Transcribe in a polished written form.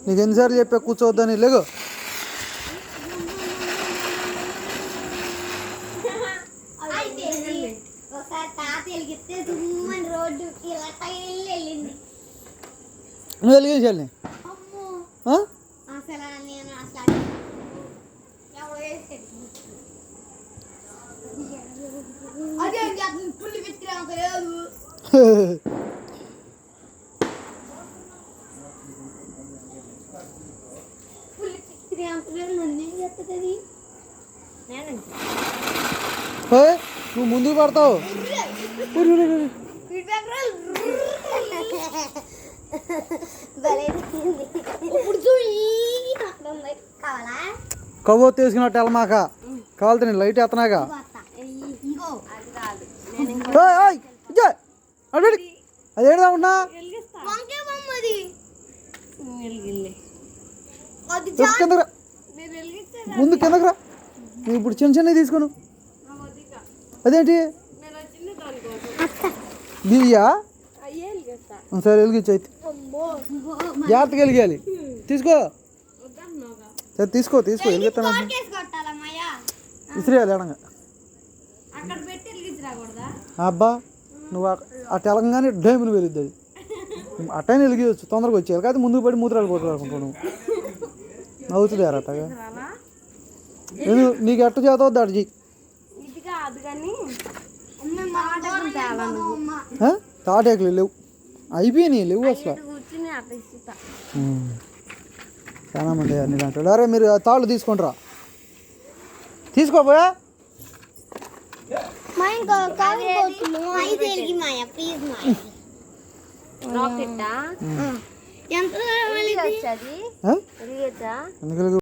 నీకు ఎన్నిసార్లు చెప్పా కూర్చోవద్దని లేగు. నువ్వు వెలిగించాలి. నువ్వు ముందుకు పడతావు. కవ్వ తీసుకున్నట్టు వెళ్ళమాక కావాలంటే నేను లైట్ ఎత్తనాక. అది ఏడా ఉన్నా కిందరా ముందు కిందకురా. నువ్వు ఇప్పుడు చిన్న చిన్నవి తీసుకోను. అదేంటి దివ్యా? సరే వెలిగించు అయితే. జాగ్రత్తగా వెలిగాలి. తీసుకో సరే తీసుకో తీసుకో వెలిగిస్తాను. ఇసిరేయాలి ఎడంగా. అబ్బా నువ్వు అటు వెళ్ళగానే డైమును వెలిద్ది. అది అట్టైనా వెలిగించచ్చు. తొందరగా వచ్చేయాలి కాదు ముందుకు పడి మూత్రాలు కొట్టుకుంటావు. నువ్వు అవుతుంది యారు అట్టగా. నీకు ఎట్ట చేతావు అటు చెయ్యి. తాటేకులు లేవు, అయిపోయినాయి లేవు అసలు. చాలా మంది అన్ని దాంట్లో. అరే మీరు తాళ్ళు తీసుకుంటారా? తీసుకోపోయా. ఎందుకు